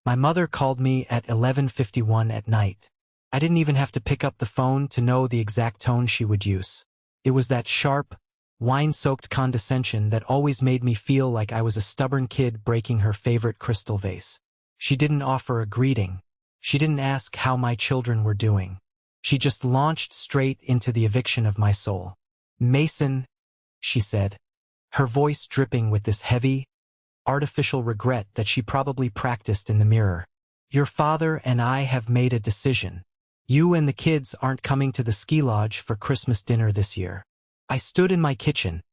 My mother called me at 11:51 at night. I didn't even have to pick up the phone to know the exact tone she would use. It was that sharp, wine-soaked condescension that always made me feel like I was a stubborn kid breaking her favorite crystal vase. She didn't offer a greeting. She didn't ask how my children were doing. She just launched straight into the eviction of my soul. "Mason," she said, her voice dripping with this heavy, artificial regret that she probably practiced in the mirror. "Your father and I have made a decision. You and the kids aren't coming to the ski lodge for Christmas dinner this year." I stood in my kitchen,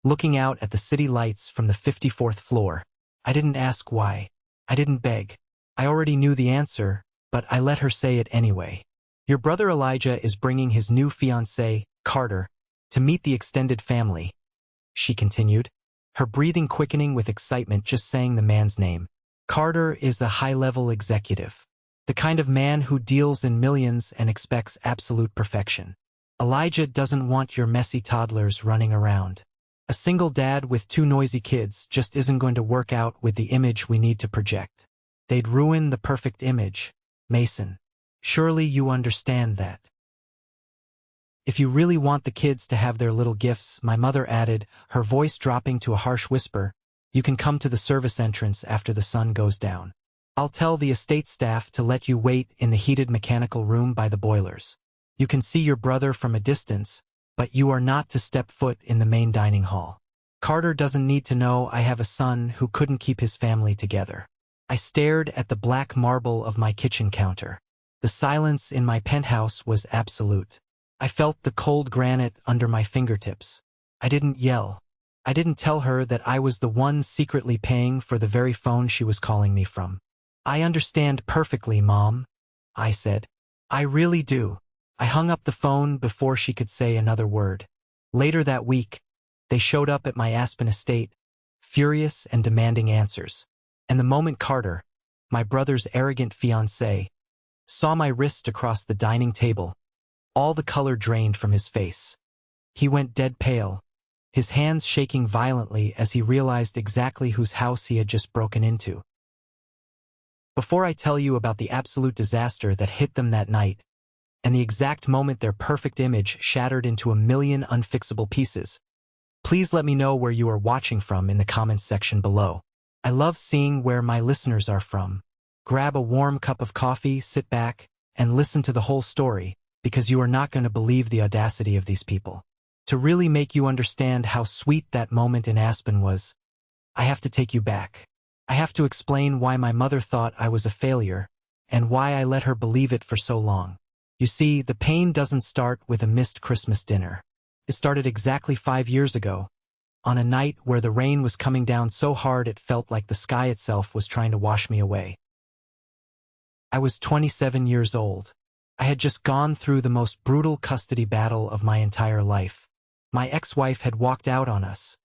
looking out at the city lights from the 54th floor. I didn't ask why. I didn't beg. I already knew the answer, but I let her say it anyway. "Your brother Elijah is bringing his new fiancé, Carter, to meet the extended family," she continued, her breathing quickening with excitement just saying the man's name. "Carter is a high-level executive, the kind of man who deals in millions and expects absolute perfection. Elijah doesn't want your messy toddlers running around. A single dad with two noisy kids just isn't going to work out with the image we need to project. They'd ruin the perfect image, Mason. Surely you understand that." "If you really want the kids to have their little gifts," my mother added, her voice dropping to a harsh whisper, "you can come to the service entrance after the sun goes down. I'll tell the estate staff to let you wait in the heated mechanical room by the boilers. You can see your brother from a distance, but you are not to step foot in the main dining hall. Carter doesn't need to know I have a son who couldn't keep his family together." I stared at the black marble of my kitchen counter. The silence in my penthouse was absolute. I felt the cold granite under my fingertips. I didn't yell. I didn't tell her that I was the one secretly paying for the very phone she was calling me from. "I understand perfectly, Mom," I said. "I really do." I hung up the phone before she could say another word. Later that week, they showed up at my Aspen estate, furious and demanding answers. And the moment Carter, my brother's arrogant fiancé, saw my wrist across the dining table, all the color drained from his face. He went dead pale, his hands shaking violently as he realized exactly whose house he had just broken into. Before I tell you about the absolute disaster that hit them that night, and the exact moment their perfect image shattered into a million unfixable pieces, please let me know where you are watching from in the comments section below. I love seeing where my listeners are from. Grab a warm cup of coffee, sit back, and listen to the whole story, because you are not going to believe the audacity of these people. To really make you understand how sweet that moment in Aspen was, I have to take you back. I have to explain why my mother thought I was a failure, and why I let her believe it for so long. You see, the pain doesn't start with a missed Christmas dinner. It started exactly 5 years ago, on a night where the rain was coming down so hard it felt like the sky itself was trying to wash me away. I was 27 years old. I had just gone through the most brutal custody battle of my entire life. My ex-wife had walked out on us,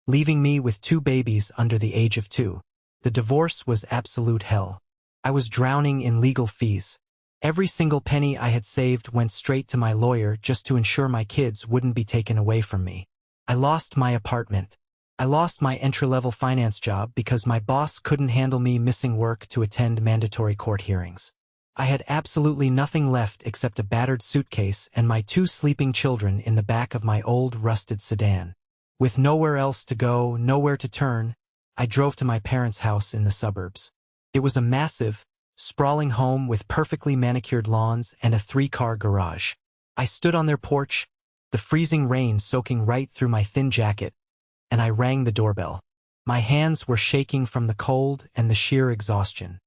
leaving me with 2 babies under the age of 2. The divorce was absolute hell. I was drowning in legal fees. Every single penny I had saved went straight to my lawyer just to ensure my kids wouldn't be taken away from me. I lost my apartment. I lost my entry-level finance job because my boss couldn't handle me missing work to attend mandatory court hearings. I had absolutely nothing left except a battered suitcase and my 2 sleeping children in the back of my old rusted sedan. With nowhere else to go, nowhere to turn, I drove to my parents' house in the suburbs. It was a massive, sprawling home with perfectly manicured lawns and a 3-car garage. I stood on their porch, the freezing rain soaking right through my thin jacket, and I rang the doorbell. My hands were shaking from the cold and the sheer exhaustion.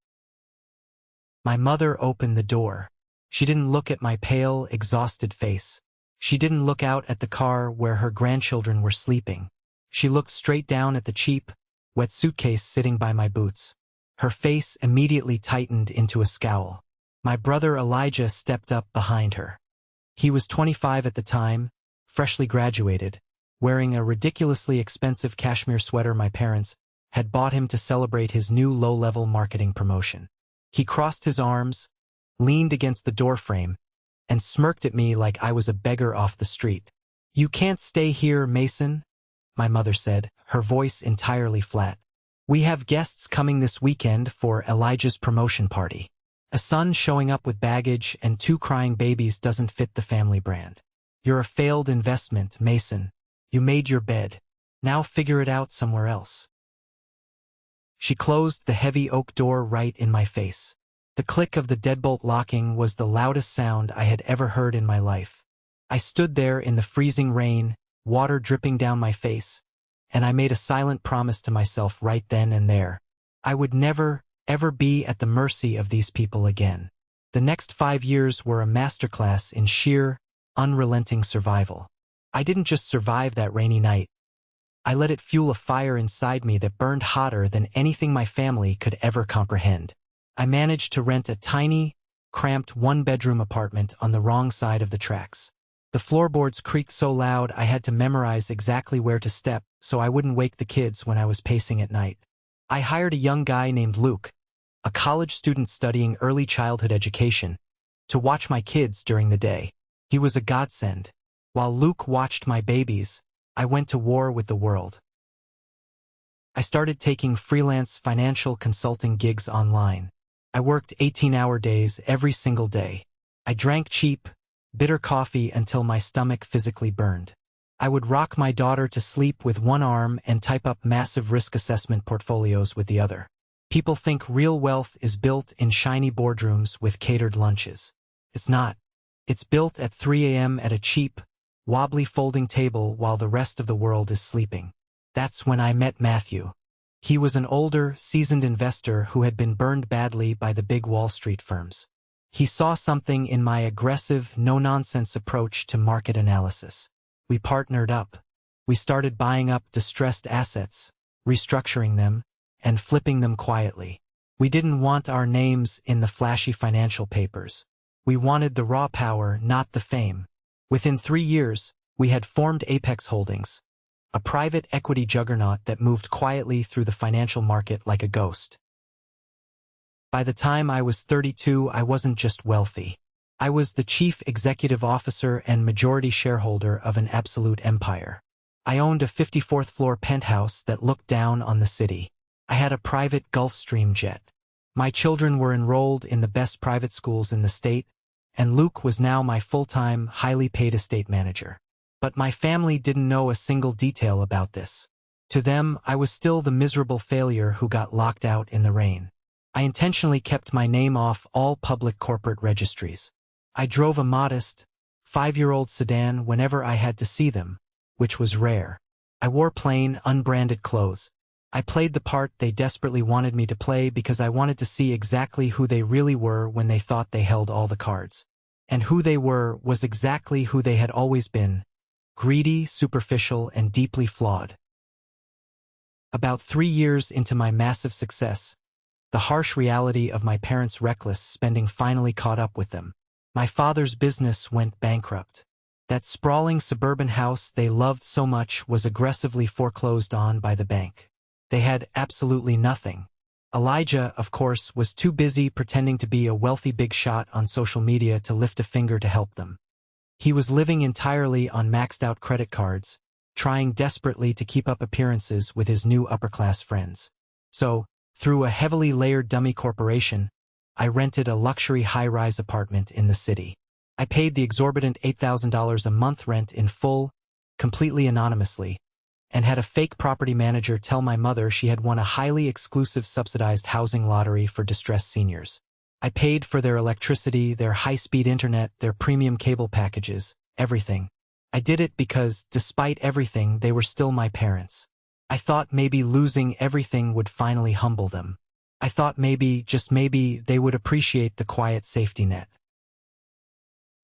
My mother opened the door. She didn't look at my pale, exhausted face. She didn't look out at the car where her grandchildren were sleeping. She looked straight down at the cheap, wet suitcase sitting by my boots. Her face immediately tightened into a scowl. My brother Elijah stepped up behind her. He was 25 at the time, freshly graduated, wearing a ridiculously expensive cashmere sweater my parents had bought him to celebrate his new low-level marketing promotion. He crossed his arms, leaned against the doorframe, and smirked at me like I was a beggar off the street. "You can't stay here, Mason," my mother said, her voice entirely flat. We have guests coming this weekend for Elijah's promotion party. A son showing up with baggage and 2 crying babies doesn't fit the family brand. You're a failed investment, Mason. You made your bed. Now figure it out somewhere else. She closed the heavy oak door right in my face. The click of the deadbolt locking was the loudest sound I had ever heard in my life. I stood there in the freezing rain, water dripping down my face, and I made a silent promise to myself right then and there. I would never, ever be at the mercy of these people again. The next 5 years were a masterclass in sheer, unrelenting survival. I didn't just survive that rainy night. I let it fuel a fire inside me that burned hotter than anything my family could ever comprehend. I managed to rent a tiny, cramped 1-bedroom apartment on the wrong side of the tracks. The floorboards creaked so loud I had to memorize exactly where to step so I wouldn't wake the kids when I was pacing at night. I hired a young guy named Luke, a college student studying early childhood education, to watch my kids during the day. He was a godsend. While Luke watched my babies, I went to war with the world. I started taking freelance financial consulting gigs online. I worked 18-hour days every single day. I drank cheap, bitter coffee until my stomach physically burned. I would rock my daughter to sleep with one arm and type up massive risk assessment portfolios with the other. People think real wealth is built in shiny boardrooms with catered lunches. It's not. It's built at 3 a.m. at a cheap, wobbly folding table while the rest of the world is sleeping. That's when I met Matthew. He was an older, seasoned investor who had been burned badly by the big Wall Street firms. He saw something in my aggressive, no-nonsense approach to market analysis. We partnered up. We started buying up distressed assets, restructuring them, and flipping them quietly. We didn't want our names in the flashy financial papers. We wanted the raw power, not the fame. Within 3 years, we had formed Apex Holdings, a private equity juggernaut that moved quietly through the financial market like a ghost. By the time I was 32, I wasn't just wealthy. I was the chief executive officer and majority shareholder of an absolute empire. I owned a 54th-floor penthouse that looked down on the city. I had a private Gulfstream jet. My children were enrolled in the best private schools in the state, and Luke was now my full-time, highly paid estate manager. But my family didn't know a single detail about this. To them, I was still the miserable failure who got locked out in the rain. I intentionally kept my name off all public corporate registries. I drove a modest, 5-year-old sedan whenever I had to see them, which was rare. I wore plain, unbranded clothes. I played the part they desperately wanted me to play because I wanted to see exactly who they really were when they thought they held all the cards. And who they were was exactly who they had always been: greedy, superficial, and deeply flawed. About 3 years into my massive success, the harsh reality of my parents' reckless spending finally caught up with them. My father's business went bankrupt. That sprawling suburban house they loved so much was aggressively foreclosed on by the bank. They had absolutely nothing. Elijah, of course, was too busy pretending to be a wealthy big shot on social media to lift a finger to help them. He was living entirely on maxed-out credit cards, trying desperately to keep up appearances with his new upper-class friends. So, through a heavily layered dummy corporation, I rented a luxury high-rise apartment in the city. I paid the exorbitant $8,000 a month rent in full, completely anonymously, and had a fake property manager tell my mother she had won a highly exclusive subsidized housing lottery for distressed seniors. I paid for their electricity, their high-speed internet, their premium cable packages, everything. I did it because, despite everything, they were still my parents. I thought maybe losing everything would finally humble them. I thought maybe, just maybe, they would appreciate the quiet safety net.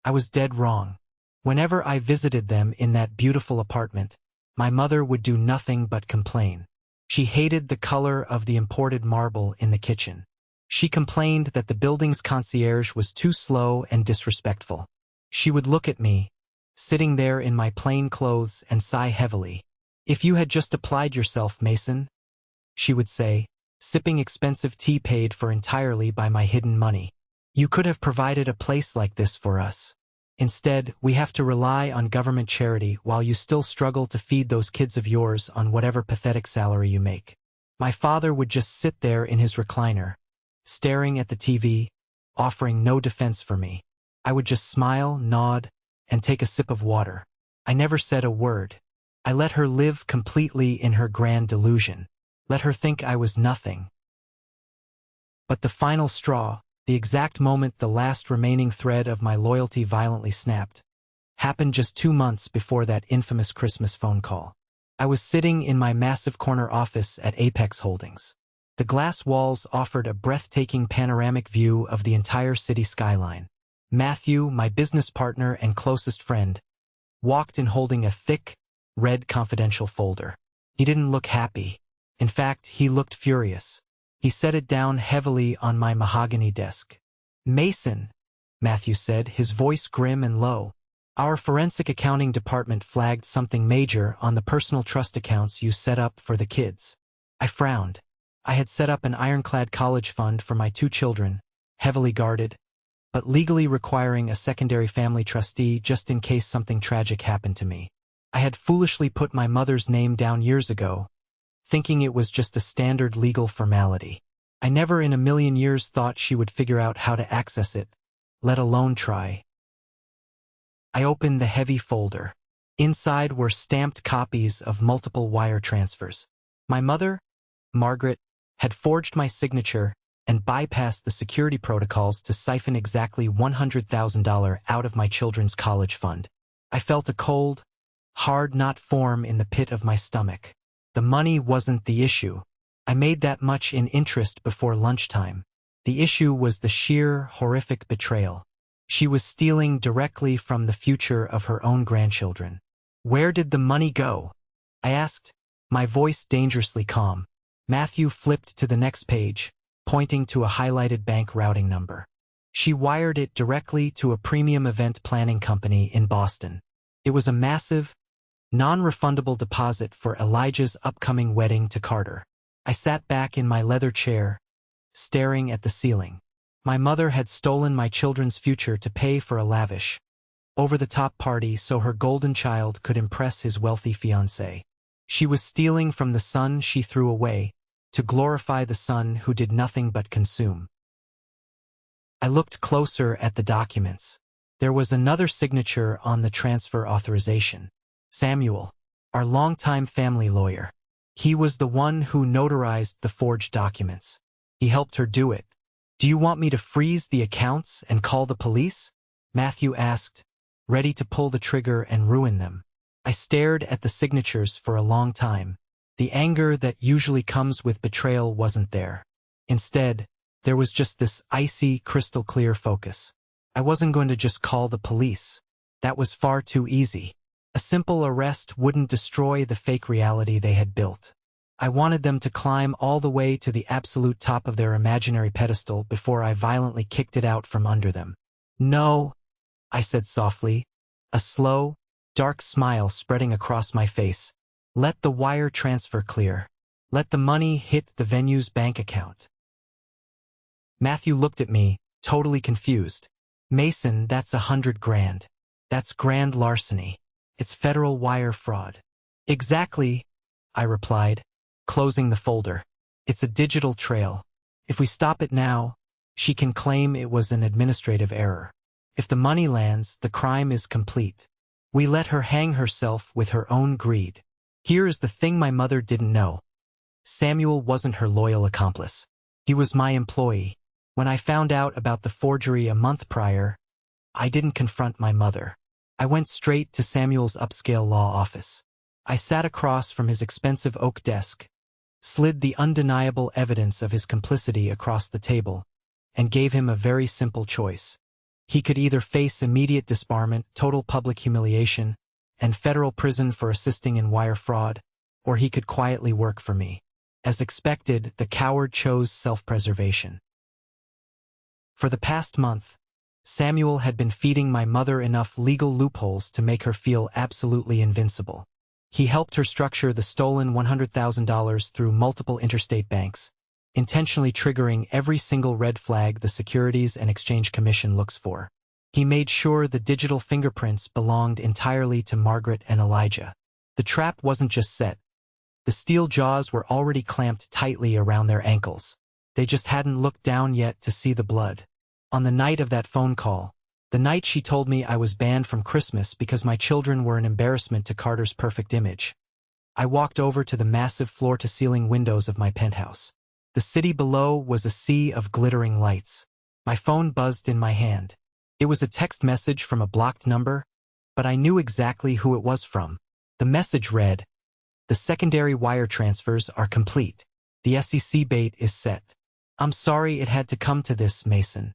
I was dead wrong. Whenever I visited them in that beautiful apartment, my mother would do nothing but complain. She hated the color of the imported marble in the kitchen. She complained that the building's concierge was too slow and disrespectful. She would look at me, sitting there in my plain clothes, and sigh heavily. "If you had just applied yourself, Mason," she would say, sipping expensive tea paid for entirely by my hidden money, "you could have provided a place like this for us. Instead, we have to rely on government charity while you still struggle to feed those kids of yours on whatever pathetic salary you make." My father would just sit there in his recliner, staring at the TV, offering no defense for me. I would just smile, nod, and take a sip of water. I never said a word. I let her live completely in her grand delusion. Let her think I was nothing. But the final straw, the exact moment the last remaining thread of my loyalty violently snapped, happened just 2 months before that infamous Christmas phone call. I was sitting in my massive corner office at Apex Holdings. The glass walls offered a breathtaking panoramic view of the entire city skyline. Matthew, my business partner and closest friend, walked in holding a thick, red confidential folder. He didn't look happy. In fact, he looked furious. He set it down heavily on my mahogany desk. "Mason," Matthew said, his voice grim and low. "Our forensic accounting department flagged something major on the personal trust accounts you set up for the kids." I frowned. I had set up an ironclad college fund for my 2 children, heavily guarded, but legally requiring a secondary family trustee just in case something tragic happened to me. I had foolishly put my mother's name down years ago, thinking it was just a standard legal formality. I never in a million years thought she would figure out how to access it, let alone try. I opened the heavy folder. Inside were stamped copies of multiple wire transfers. My mother, Margaret, had forged my signature and bypassed the security protocols to siphon exactly $100,000 out of my children's college fund. I felt a cold, hard knot form in the pit of my stomach. The money wasn't the issue. I made that much in interest before lunchtime. The issue was the sheer, horrific betrayal. She was stealing directly from the future of her own grandchildren. "Where did the money go?" I asked, my voice dangerously calm. Matthew flipped to the next page, pointing to a highlighted bank routing number. "She wired it directly to a premium event planning company in Boston. It was a massive, non-refundable deposit for Elijah's upcoming wedding to Carter." I sat back in my leather chair, staring at the ceiling. My mother had stolen my children's future to pay for a lavish, over-the-top party so her golden child could impress his wealthy fiancé. She was stealing from the son she threw away to glorify the son who did nothing but consume. I looked closer at the documents. There was another signature on the transfer authorization. Samuel, our longtime family lawyer. He was the one who notarized the forged documents. He helped her do it. "Do you want me to freeze the accounts and call the police?" Matthew asked, ready to pull the trigger and ruin them. I stared at the signatures for a long time. The anger that usually comes with betrayal wasn't there. Instead, there was just this icy, crystal-clear focus. I wasn't going to just call the police. That was far too easy. A simple arrest wouldn't destroy the fake reality they had built. I wanted them to climb all the way to the absolute top of their imaginary pedestal before I violently kicked it out from under them. "No," I said softly, a slow, dark smile spreading across my face. "Let the wire transfer clear. Let the money hit the venue's bank account." Matthew looked at me, totally confused. "Mason, that's $100,000. That's grand larceny. It's federal wire fraud." "Exactly," I replied, closing the folder. "It's a digital trail. If we stop it now, she can claim it was an administrative error. If the money lands, the crime is complete. We let her hang herself with her own greed." Here is the thing my mother didn't know. Samuel wasn't her loyal accomplice. He was my employee. When I found out about the forgery a month prior, I didn't confront my mother. I went straight to Samuel's upscale law office. I sat across from his expensive oak desk, slid the undeniable evidence of his complicity across the table, and gave him a very simple choice. He could either face immediate disbarment, total public humiliation, and federal prison for assisting in wire fraud, or he could quietly work for me. As expected, the coward chose self-preservation. For the past month, Samuel had been feeding my mother enough legal loopholes to make her feel absolutely invincible. He helped her structure the stolen $100,000 through multiple interstate banks, intentionally triggering every single red flag the Securities and Exchange Commission looks for. He made sure the digital fingerprints belonged entirely to Margaret and Elijah. The trap wasn't just set. The steel jaws were already clamped tightly around their ankles. They just hadn't looked down yet to see the blood. On the night of that phone call, the night she told me I was banned from Christmas because my children were an embarrassment to Carter's perfect image, I walked over to the massive floor-to-ceiling windows of my penthouse. The city below was a sea of glittering lights. My phone buzzed in my hand. It was a text message from a blocked number, but I knew exactly who it was from. The message read, "The secondary wire transfers are complete. The SEC bait is set. I'm sorry it had to come to this, Mason."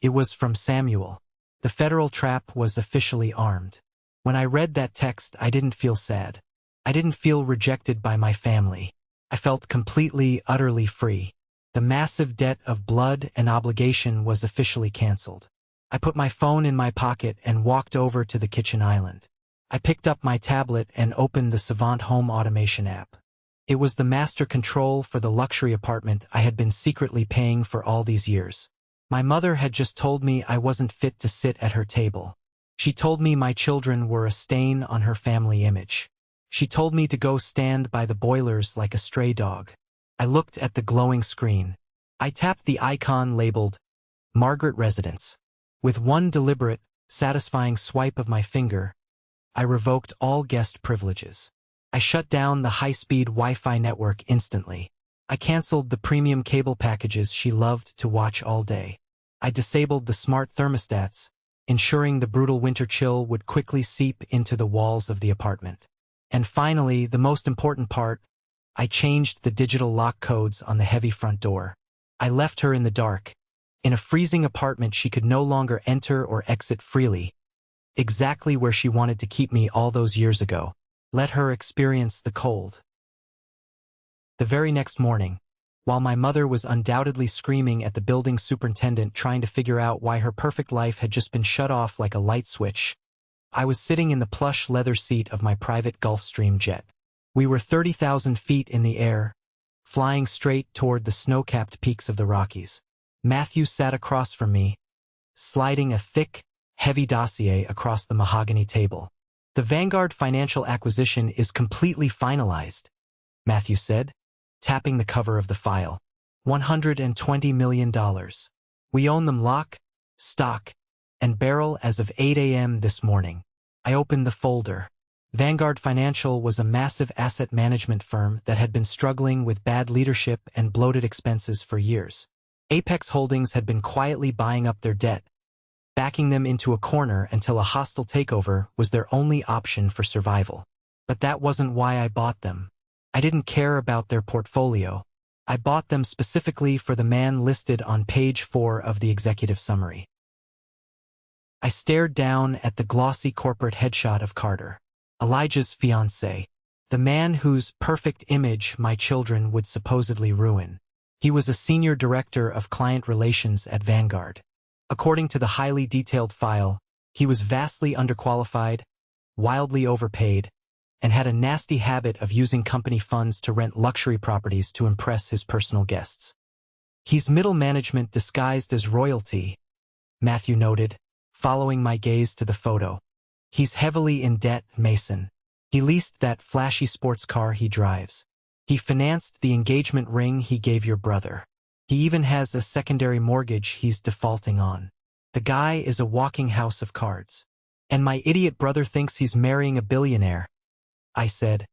It was from Samuel. The federal trap was officially armed. When I read that text, I didn't feel sad. I didn't feel rejected by my family. I felt completely, utterly free. The massive debt of blood and obligation was officially canceled. I put my phone in my pocket and walked over to the kitchen island. I picked up my tablet and opened the Savant home automation app. It was the master control for the luxury apartment I had been secretly paying for all these years. My mother had just told me I wasn't fit to sit at her table. She told me my children were a stain on her family image. She told me to go stand by the boilers like a stray dog. I looked at the glowing screen. I tapped the icon labeled Margaret Residence. With one deliberate, satisfying swipe of my finger, I revoked all guest privileges. I shut down the high-speed Wi-Fi network instantly. I canceled the premium cable packages she loved to watch all day. I disabled the smart thermostats, ensuring the brutal winter chill would quickly seep into the walls of the apartment. And finally, the most important part, I changed the digital lock codes on the heavy front door. I left her in the dark. In a freezing apartment she could no longer enter or exit freely, exactly where she wanted to keep me all those years ago. Let her experience the cold. The very next morning, while my mother was undoubtedly screaming at the building superintendent trying to figure out why her perfect life had just been shut off like a light switch, I was sitting in the plush leather seat of my private Gulfstream jet. We were 30,000 feet in the air, flying straight toward the snow-capped peaks of the Rockies. Matthew sat across from me, sliding a thick, heavy dossier across the mahogany table. "The Vanguard financial acquisition is completely finalized," Matthew said, tapping the cover of the file. $120 million. We own them lock, stock, and barrel as of 8 a.m. this morning. I opened the folder. Vanguard Financial was a massive asset management firm that had been struggling with bad leadership and bloated expenses for years. Apex Holdings had been quietly buying up their debt, backing them into a corner until a hostile takeover was their only option for survival. But that wasn't why I bought them. I didn't care about their portfolio. I bought them specifically for the man listed on page 4 of the executive summary. I stared down at the glossy corporate headshot of Carter, Elijah's fiancé, the man whose perfect image my children would supposedly ruin. He was a senior director of client relations at Vanguard. According to the highly detailed file, he was vastly underqualified, wildly overpaid, and had a nasty habit of using company funds to rent luxury properties to impress his personal guests. "He's middle management disguised as royalty," Matthew noted, following my gaze to the photo. "He's heavily in debt, Mason. He leased that flashy sports car he drives. He financed the engagement ring he gave your brother. He even has a secondary mortgage he's defaulting on. The guy is a walking house of cards. And my idiot brother thinks he's marrying a billionaire," I said,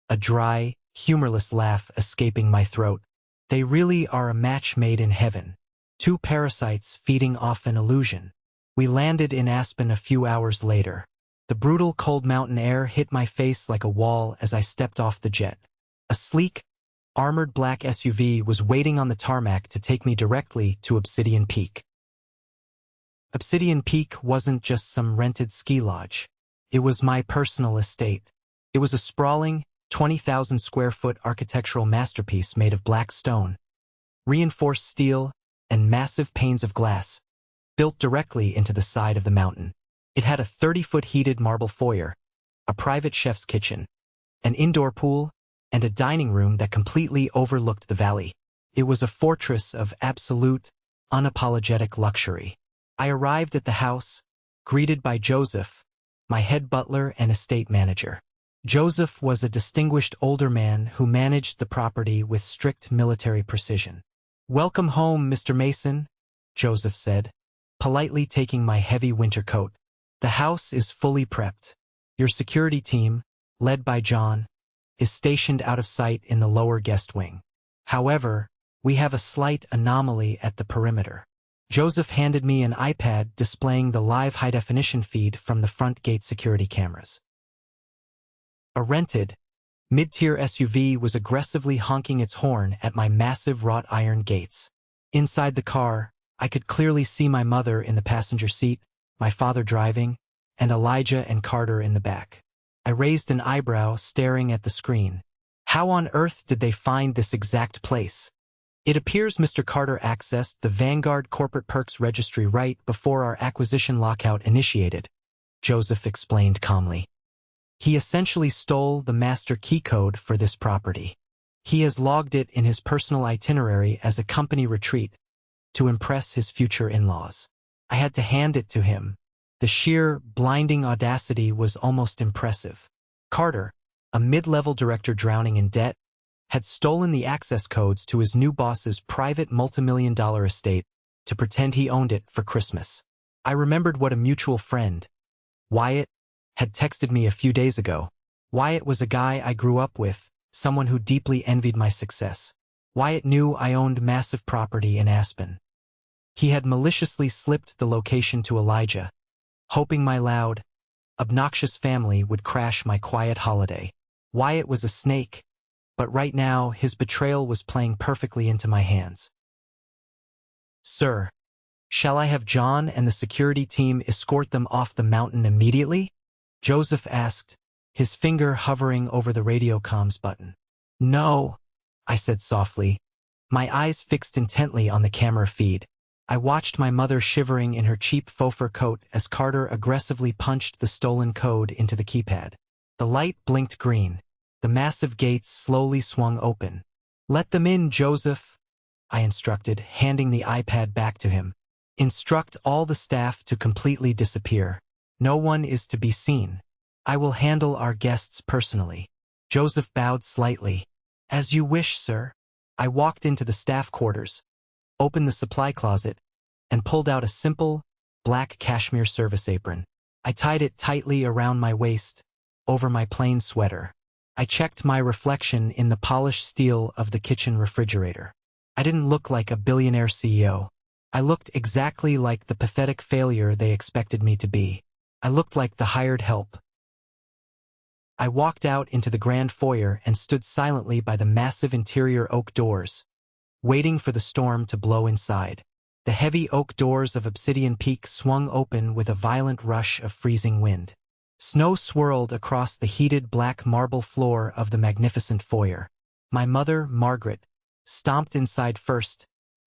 a dry, humorless laugh escaping my throat. "They really are a match made in heaven. Two parasites feeding off an illusion." We landed in Aspen a few hours later. The brutal cold mountain air hit my face like a wall as I stepped off the jet. A sleek, armored black SUV was waiting on the tarmac to take me directly to Obsidian Peak. Obsidian Peak wasn't just some rented ski lodge. It was my personal estate. It was a sprawling, 20,000 square foot architectural masterpiece made of black stone, reinforced steel, and massive panes of glass, built directly into the side of the mountain. It had a 30-foot heated marble foyer, a private chef's kitchen, an indoor pool, and a dining room that completely overlooked the valley. It was a fortress of absolute, unapologetic luxury. I arrived at the house, greeted by Joseph, my head butler and estate manager. Joseph was a distinguished older man who managed the property with strict military precision. "Welcome home, Mr. Mason," Joseph said, politely taking my heavy winter coat. "The house is fully prepped. Your security team, led by John, is stationed out of sight in the lower guest wing. However, we have a slight anomaly at the perimeter." Joseph handed me an iPad displaying the live high-definition feed from the front gate security cameras. A rented, mid-tier SUV was aggressively honking its horn at my massive wrought iron gates. Inside the car, I could clearly see my mother in the passenger seat, my father driving, and Elijah and Carter in the back. I raised an eyebrow, staring at the screen. How on earth did they find this exact place? "It appears Mr. Carter accessed the Vanguard Corporate Perks registry right before our acquisition lockout initiated," Joseph explained calmly. "He essentially stole the master key code for this property. He has logged it in his personal itinerary as a company retreat to impress his future in-laws. I had to hand it to him. The sheer, blinding audacity was almost impressive. Carter, a mid-level director drowning in debt, had stolen the access codes to his new boss's private multimillion-dollar estate to pretend he owned it for Christmas. I remembered what a mutual friend, Wyatt, had texted me a few days ago. Wyatt was a guy I grew up with, someone who deeply envied my success. Wyatt knew I owned massive property in Aspen. He had maliciously slipped the location to Elijah, hoping my loud, obnoxious family would crash my quiet holiday. Wyatt was a snake, but right now his betrayal was playing perfectly into my hands. "Sir, shall I have John and the security team escort them off the mountain immediately?" Joseph asked, his finger hovering over the radio comms button. "No," I said softly, my eyes fixed intently on the camera feed. I watched my mother shivering in her cheap faux fur coat as Carter aggressively punched the stolen code into the keypad. The light blinked green. The massive gates slowly swung open. "Let them in, Joseph," I instructed, handing the iPad back to him. "Instruct all the staff to completely disappear. No one is to be seen. I will handle our guests personally." Joseph bowed slightly. "As you wish, sir." I walked into the staff quarters, opened the supply closet, and pulled out a simple, black cashmere service apron. I tied it tightly around my waist, over my plain sweater. I checked my reflection in the polished steel of the kitchen refrigerator. I didn't look like a billionaire CEO. I looked exactly like the pathetic failure they expected me to be. I looked like the hired help. I walked out into the grand foyer and stood silently by the massive interior oak doors, waiting for the storm to blow inside. The heavy oak doors of Obsidian Peak swung open with a violent rush of freezing wind. Snow swirled across the heated black marble floor of the magnificent foyer. My mother, Margaret, stomped inside first,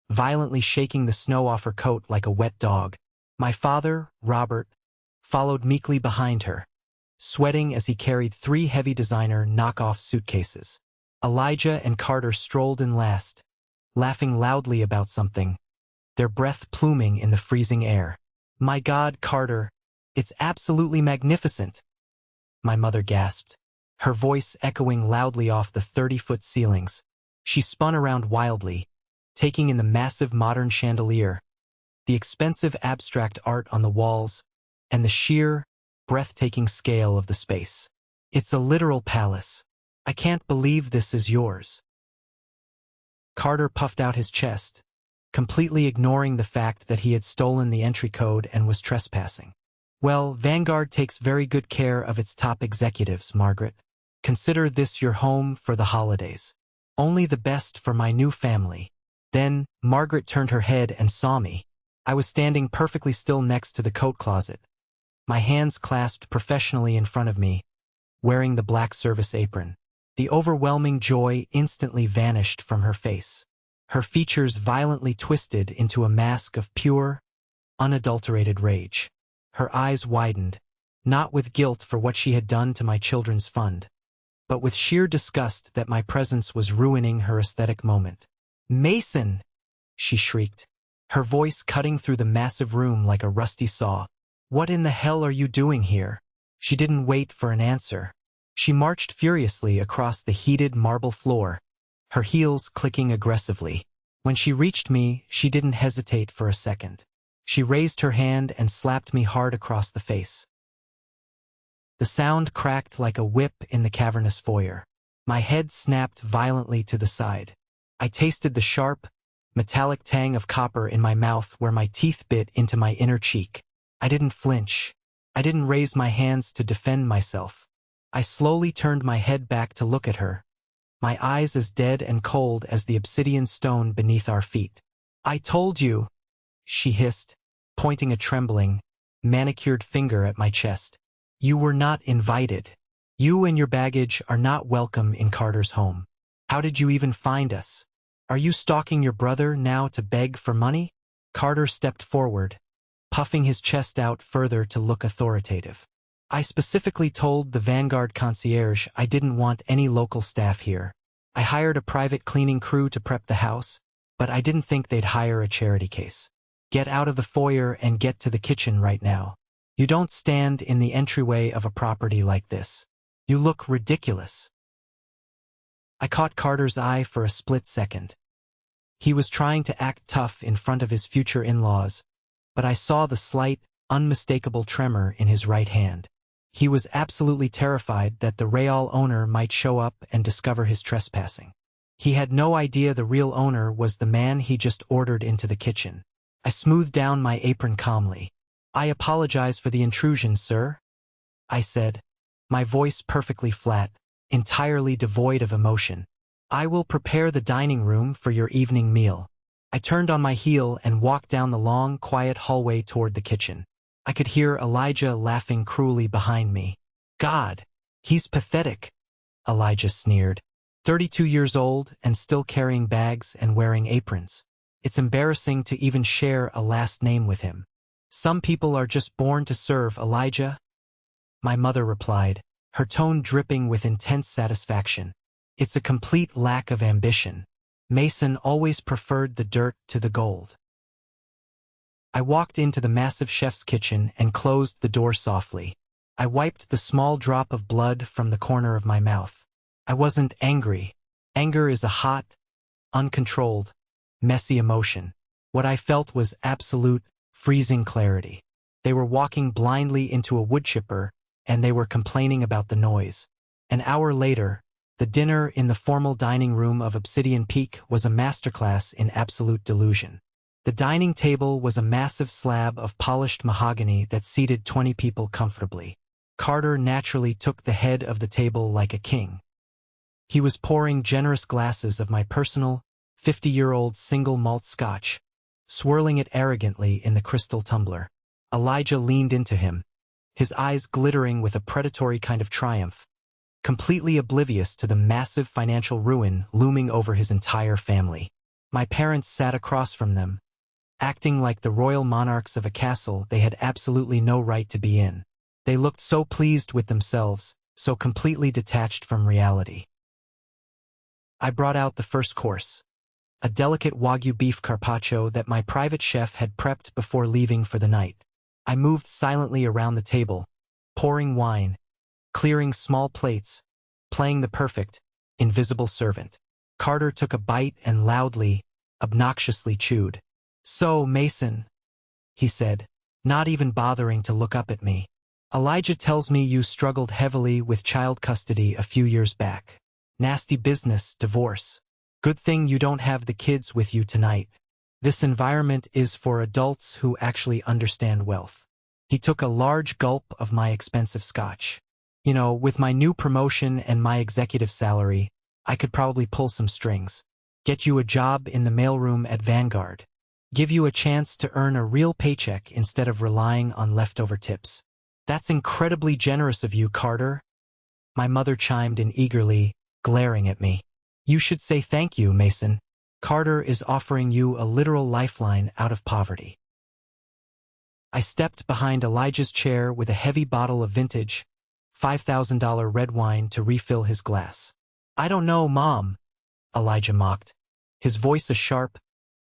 violently shaking the snow off her coat like a wet dog. My father, Robert, followed meekly behind her, sweating as he carried 3 heavy designer knockoff suitcases. Elijah and Carter strolled in last, laughing loudly about something, their breath pluming in the freezing air. "My God, Carter, it's absolutely magnificent," my mother gasped, her voice echoing loudly off the 30-foot ceilings. She spun around wildly, taking in the massive modern chandelier, the expensive abstract art on the walls, and the sheer, breathtaking scale of the space. "It's a literal palace. I can't believe this is yours." Carter puffed out his chest, completely ignoring the fact that he had stolen the entry code and was trespassing. "Well, Vanguard takes very good care of its top executives, Margaret. Consider this your home for the holidays. Only the best for my new family." Then, Margaret turned her head and saw me. I was standing perfectly still next to the coat closet, my hands clasped professionally in front of me, wearing the black service apron. The overwhelming joy instantly vanished from her face. Her features violently twisted into a mask of pure, unadulterated rage. Her eyes widened, not with guilt for what she had done to my children's fund, but with sheer disgust that my presence was ruining her aesthetic moment. "Mason!" she shrieked, her voice cutting through the massive room like a rusty saw. "What in the hell are you doing here?" She didn't wait for an answer. She marched furiously across the heated marble floor, her heels clicking aggressively. When she reached me, she didn't hesitate for a second. She raised her hand and slapped me hard across the face. The sound cracked like a whip in the cavernous foyer. My head snapped violently to the side. I tasted the sharp, metallic tang of copper in my mouth where my teeth bit into my inner cheek. I didn't flinch. I didn't raise my hands to defend myself. I slowly turned my head back to look at her, my eyes as dead and cold as the obsidian stone beneath our feet. "I told you," she hissed, pointing a trembling, manicured finger at my chest. "You were not invited. You and your baggage are not welcome in Carter's home. How did you even find us? Are you stalking your brother now to beg for money?" Carter stepped forward, puffing his chest out further to look authoritative. "I specifically told the Vanguard concierge I didn't want any local staff here. I hired a private cleaning crew to prep the house, but I didn't think they'd hire a charity case. Get out of the foyer and get to the kitchen right now. You don't stand in the entryway of a property like this. You look ridiculous." I caught Carter's eye for a split second. He was trying to act tough in front of his future in-laws, but I saw the slight, unmistakable tremor in his right hand. He was absolutely terrified that the Real owner might show up and discover his trespassing. He had no idea the real owner was the man he just ordered into the kitchen. I smoothed down my apron calmly. "I apologize for the intrusion, sir," I said, my voice perfectly flat, entirely devoid of emotion. "I will prepare the dining room for your evening meal." I turned on my heel and walked down the long, quiet hallway toward the kitchen. I could hear Elijah laughing cruelly behind me. "God, he's pathetic," Elijah sneered. 32 years old and still carrying bags and wearing aprons. It's embarrassing to even share a last name with him. "Some people are just born to serve, Elijah," my mother replied, her tone dripping with intense satisfaction. "It's a complete lack of ambition. Mason always preferred the dirt to the gold." I walked into the massive chef's kitchen and closed the door softly. I wiped the small drop of blood from the corner of my mouth. I wasn't angry. Anger is a hot, uncontrolled, messy emotion. What I felt was absolute, freezing clarity. They were walking blindly into a wood chipper, and they were complaining about the noise. An hour later, the dinner in the formal dining room of Obsidian Peak was a masterclass in absolute delusion. The dining table was a massive slab of polished mahogany that seated 20 people comfortably. Carter naturally took the head of the table like a king. He was pouring generous glasses of my personal, 50-year-old single malt scotch, swirling it arrogantly in the crystal tumbler. Elijah leaned into him, his eyes glittering with a predatory kind of triumph, completely oblivious to the massive financial ruin looming over his entire family. My parents sat across from them, acting like the royal monarchs of a castle they had absolutely no right to be in. They looked so pleased with themselves, so completely detached from reality. I brought out the first course, a delicate Wagyu beef carpaccio that my private chef had prepped before leaving for the night. I moved silently around the table, pouring wine, clearing small plates, playing the perfect, invisible servant. Carter took a bite and loudly, obnoxiously chewed. "So, Mason," he said, not even bothering to look up at me. "Elijah tells me you struggled heavily with child custody a few years back. Nasty business, divorce. Good thing you don't have the kids with you tonight. This environment is for adults who actually understand wealth." He took a large gulp of my expensive scotch. "You know, with my new promotion and my executive salary, I could probably pull some strings. Get you a job in the mailroom at Vanguard. Give you a chance to earn a real paycheck instead of relying on leftover tips." "That's incredibly generous of you, Carter," my mother chimed in eagerly, glaring at me. "You should say thank you, Mason. Carter is offering you a literal lifeline out of poverty." I stepped behind Elijah's chair with a heavy bottle of vintage, $5,000 red wine to refill his glass. "I don't know, Mom," Elijah mocked, his voice a sharp,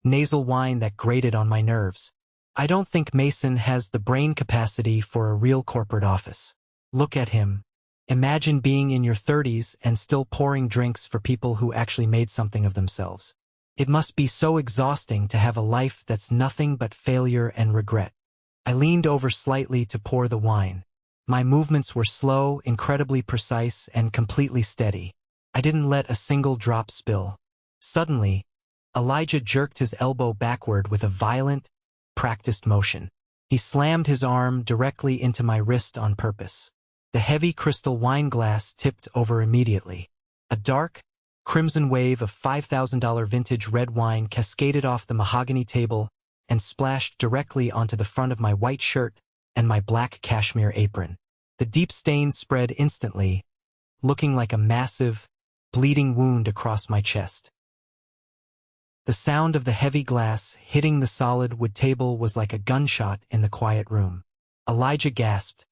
nasal whine that grated on my nerves. "I don't think Mason has the brain capacity for a real corporate office. Look at him. Imagine being in your 30s and still pouring drinks for people who actually made something of themselves. It must be so exhausting to have a life that's nothing but failure and regret. I leaned over slightly to pour the wine. My movements were slow, incredibly precise, and completely steady. I didn't let a single drop spill. Suddenly, Elijah jerked his elbow backward with a violent, practiced motion. He slammed his arm directly into my wrist on purpose. The heavy crystal wine glass tipped over immediately. A dark, crimson wave of $5,000 vintage red wine cascaded off the mahogany table and splashed directly onto the front of my white shirt and my black cashmere apron. The deep stain spread instantly, looking like a massive, bleeding wound across my chest. The sound of the heavy glass hitting the solid wood table was like a gunshot in the quiet room. Elijah gasped,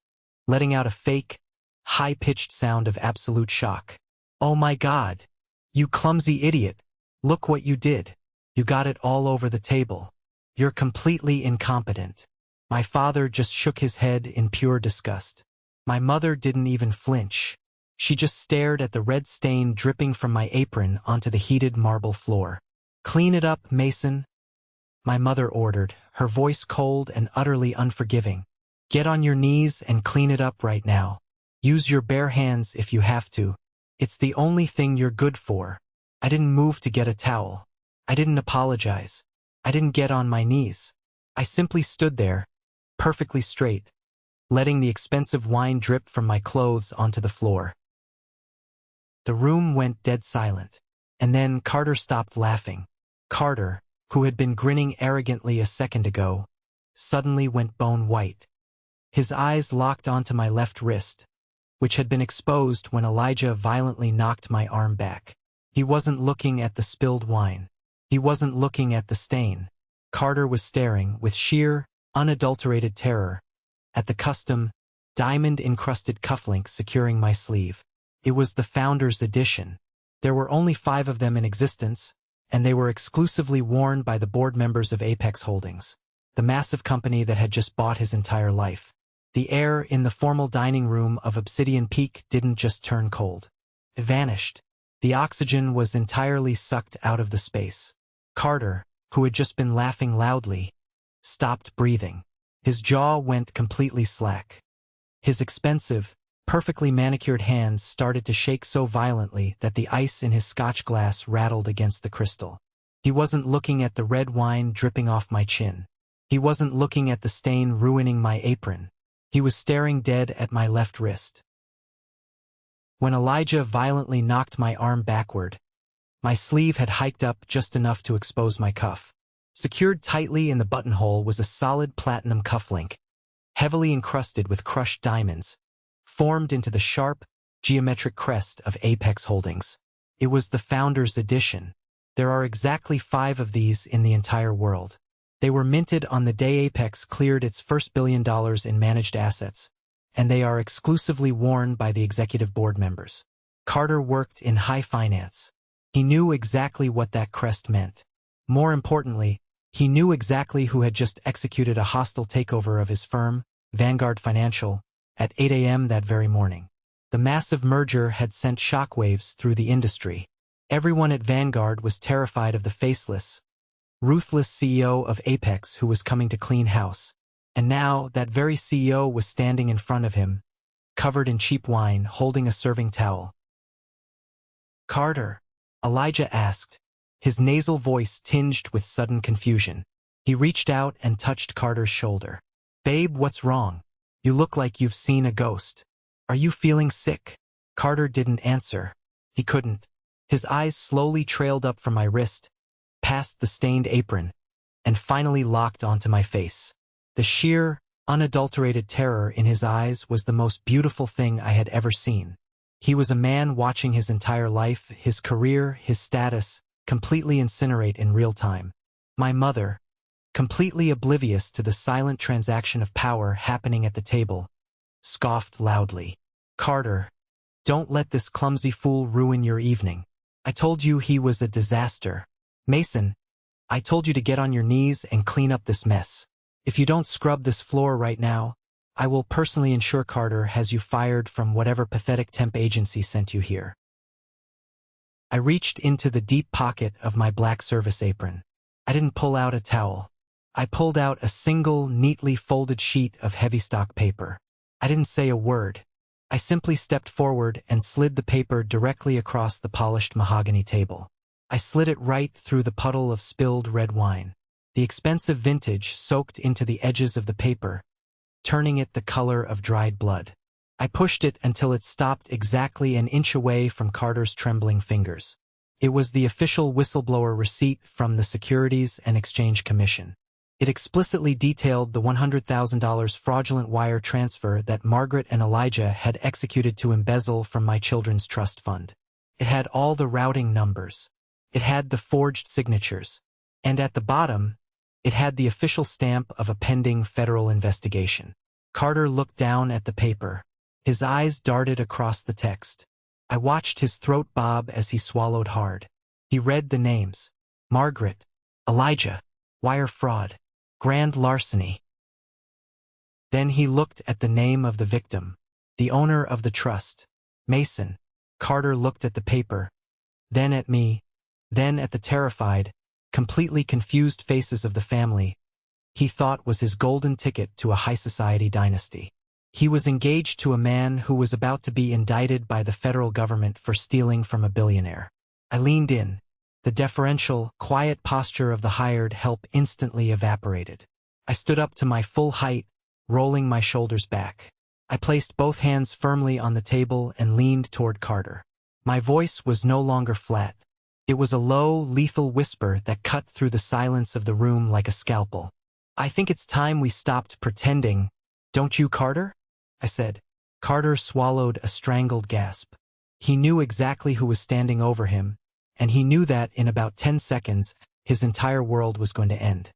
letting out a fake, high-pitched sound of absolute shock. "Oh my God! You clumsy idiot! Look what you did! You got it all over the table. You're completely incompetent." My father just shook his head in pure disgust. My mother didn't even flinch. She just stared at the red stain dripping from my apron onto the heated marble floor. "Clean it up, Mason," my mother ordered, her voice cold and utterly unforgiving. "Get on your knees and clean it up right now. Use your bare hands if you have to. It's the only thing you're good for." I didn't move to get a towel. I didn't apologize. I didn't get on my knees. I simply stood there, perfectly straight, letting the expensive wine drip from my clothes onto the floor. The room went dead silent, and then Carter stopped laughing. Carter, who had been grinning arrogantly a second ago, suddenly went bone white. His eyes locked onto my left wrist, which had been exposed when Elijah violently knocked my arm back. He wasn't looking at the spilled wine. He wasn't looking at the stain. Carter was staring, with sheer, unadulterated terror, at the custom, diamond-encrusted cufflink securing my sleeve. It was the Founder's Edition. There were only 5 of them in existence, and they were exclusively worn by the board members of Apex Holdings, the massive company that had just bought his entire life. The air in the formal dining room of Obsidian Peak didn't just turn cold. It vanished. The oxygen was entirely sucked out of the space. Carter, who had just been laughing loudly, stopped breathing. His jaw went completely slack. His expensive, perfectly manicured hands started to shake so violently that the ice in his scotch glass rattled against the crystal. He wasn't looking at the red wine dripping off my chin. He wasn't looking at the stain ruining my apron. He was staring dead at my left wrist. When Elijah violently knocked my arm backward, my sleeve had hiked up just enough to expose my cuff. Secured tightly in the buttonhole was a solid platinum cufflink, heavily encrusted with crushed diamonds, formed into the sharp, geometric crest of Apex Holdings. It was the Founder's Edition. There are exactly 5 of these in the entire world. They were minted on the day Apex cleared its first $1 billion in managed assets, and they are exclusively worn by the executive board members. Carter worked in high finance. He knew exactly what that crest meant. More importantly, he knew exactly who had just executed a hostile takeover of his firm, Vanguard Financial, at 8 a.m. that very morning. The massive merger had sent shockwaves through the industry. Everyone at Vanguard was terrified of the faceless, ruthless CEO of Apex who was coming to clean house. And now that very CEO was standing in front of him, covered in cheap wine, holding a serving towel. "Carter?" Elijah asked, his nasal voice tinged with sudden confusion. He reached out and touched Carter's shoulder. "Babe, what's wrong? You look like you've seen a ghost. Are you feeling sick?" Carter didn't answer. He couldn't. His eyes slowly trailed up from my wrist, past the stained apron, and finally locked onto my face. The sheer, unadulterated terror in his eyes was the most beautiful thing I had ever seen. He was a man watching his entire life, his career, his status, completely incinerate in real time. My mother, completely oblivious to the silent transaction of power happening at the table, scoffed loudly. "Carter, don't let this clumsy fool ruin your evening. I told you he was a disaster. Mason, I told you to get on your knees and clean up this mess. If you don't scrub this floor right now, I will personally ensure Carter has you fired from whatever pathetic temp agency sent you here. I reached into the deep pocket of my black service apron. I didn't pull out a towel. I pulled out a single, neatly folded sheet of heavy stock paper. I didn't say a word. I simply stepped forward and slid the paper directly across the polished mahogany table. I slid it right through the puddle of spilled red wine. The expensive vintage soaked into the edges of the paper, turning it the color of dried blood. I pushed it until it stopped exactly an inch away from Carter's trembling fingers. It was the official whistleblower receipt from the Securities and Exchange Commission. It explicitly detailed the $100,000 fraudulent wire transfer that Margaret and Elijah had executed to embezzle from my children's trust fund. It had all the routing numbers. It had the forged signatures. And at the bottom, it had the official stamp of a pending federal investigation. Carter looked down at the paper. His eyes darted across the text. I watched his throat bob as he swallowed hard. He read the names. Margaret, Elijah, wire fraud, grand larceny. Then he looked at the name of the victim, the owner of the trust, Mason. Carter looked at the paper, then at me, then at the terrified, completely confused faces of the family he thought was his golden ticket to a high society dynasty. He was engaged to a man who was about to be indicted by the federal government for stealing from a billionaire. I leaned in. The deferential, quiet posture of the hired help instantly evaporated. I stood up to my full height, rolling my shoulders back. I placed both hands firmly on the table and leaned toward Carter. My voice was no longer flat. It was a low, lethal whisper that cut through the silence of the room like a scalpel. I think it's time we stopped pretending. Don't you, Carter? I said. Carter swallowed a strangled gasp. He knew exactly who was standing over him, and he knew that in about 10 seconds, his entire world was going to end.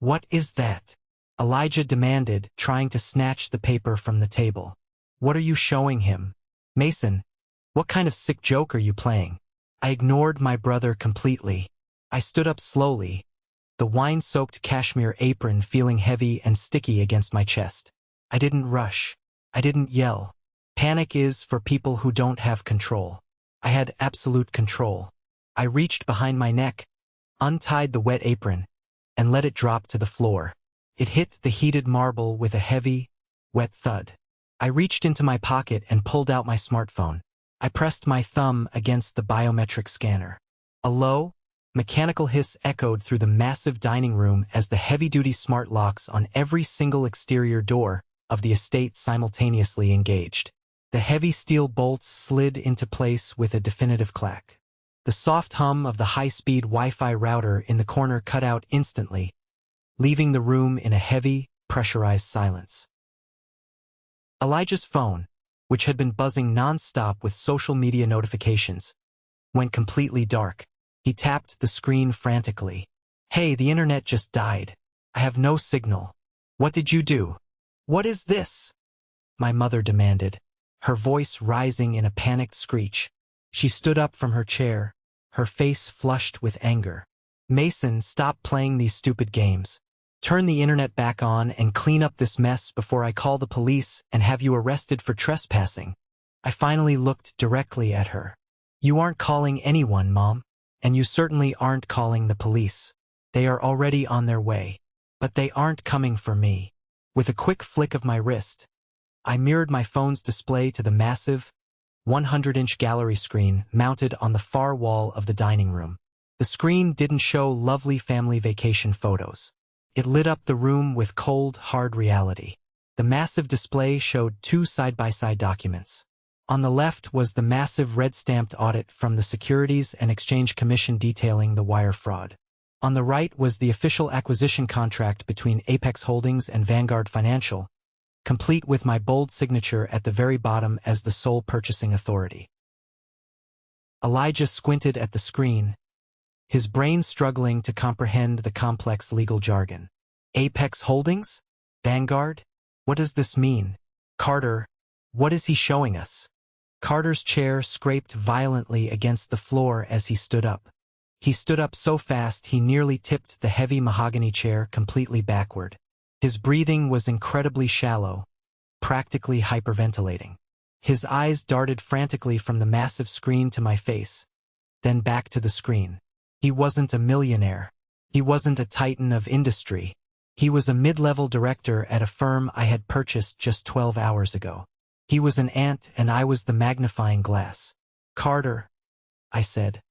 What is that? Elijah demanded, trying to snatch the paper from the table. What are you showing him? Mason, what kind of sick joke are you playing? I ignored my brother completely. I stood up slowly, the wine-soaked cashmere apron feeling heavy and sticky against my chest. I didn't rush. I didn't yell. Panic is for people who don't have control. I had absolute control. I reached behind my neck, untied the wet apron, and let it drop to the floor. It hit the heated marble with a heavy, wet thud. I reached into my pocket and pulled out my smartphone. I pressed my thumb against the biometric scanner. A low, mechanical hiss echoed through the massive dining room as the heavy-duty smart locks on every single exterior door of the estate simultaneously engaged. The heavy steel bolts slid into place with a definitive clack. The soft hum of the high-speed Wi-Fi router in the corner cut out instantly, leaving the room in a heavy, pressurized silence. Elijah's phone, which had been buzzing non-stop with social media notifications, went completely dark. He tapped the screen frantically. Hey, the internet just died. I have no signal. What did you do? What is this? My mother demanded, her voice rising in a panicked screech. She stood up from her chair, her face flushed with anger. Mason, stop playing these stupid games. Turn the internet back on and clean up this mess before I call the police and have you arrested for trespassing. I finally looked directly at her. You aren't calling anyone, Mom. And you certainly aren't calling the police. They are already on their way. But they aren't coming for me. With a quick flick of my wrist, I mirrored my phone's display to the massive, 100-inch gallery screen mounted on the far wall of the dining room. The screen didn't show lovely family vacation photos. It lit up the room with cold, hard reality. The massive display showed two side-by-side documents. On the left was the massive red-stamped audit from the Securities and Exchange Commission detailing the wire fraud. On the right was the official acquisition contract between Apex Holdings and Vanguard Financial, complete with my bold signature at the very bottom as the sole purchasing authority. Elijah squinted at the screen, his brain struggling to comprehend the complex legal jargon. Apex Holdings? Vanguard? What does this mean? Carter, what is he showing us? Carter's chair scraped violently against the floor as he stood up. He stood up so fast he nearly tipped the heavy mahogany chair completely backward. His breathing was incredibly shallow, practically hyperventilating. His eyes darted frantically from the massive screen to my face, then back to the screen. He wasn't a millionaire. He wasn't a titan of industry. He was a mid-level director at a firm I had purchased just 12 hours ago. He was an ant and I was the magnifying glass. "Carter," I said,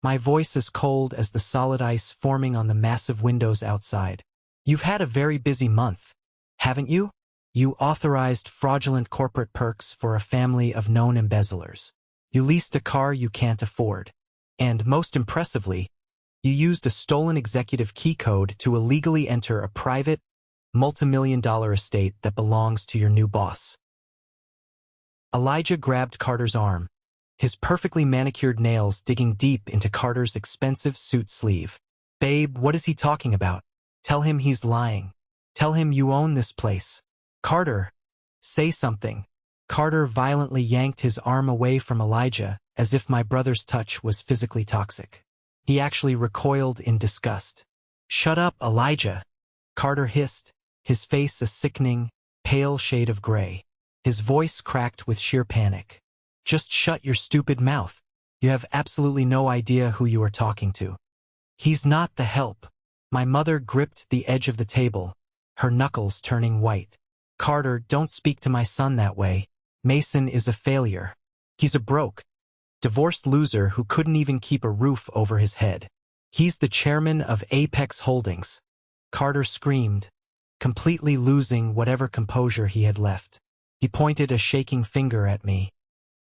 my voice as cold as the solid ice forming on the massive windows outside. "You've had a very busy month, haven't you? You authorized fraudulent corporate perks for a family of known embezzlers. You leased a car you can't afford. And, most impressively, you used a stolen executive key code to illegally enter a private, multimillion-dollar estate that belongs to your new boss." Elijah grabbed Carter's arm, his perfectly manicured nails digging deep into Carter's expensive suit sleeve. "Babe, what is he talking about? Tell him he's lying. Tell him you own this place. Carter, say something." Carter violently yanked his arm away from Elijah, as if my brother's touch was physically toxic. He actually recoiled in disgust. "Shut up, Elijah," Carter hissed, his face a sickening, pale shade of gray. His voice cracked with sheer panic. "Just shut your stupid mouth. You have absolutely no idea who you are talking to. He's not the help." My mother gripped the edge of the table, her knuckles turning white. "Carter, don't speak to my son that way. Mason is a failure. He's a broke, divorced loser who couldn't even keep a roof over his head. He's the chairman of Apex Holdings." Carter screamed, completely losing whatever composure he had left. He pointed a shaking finger at me.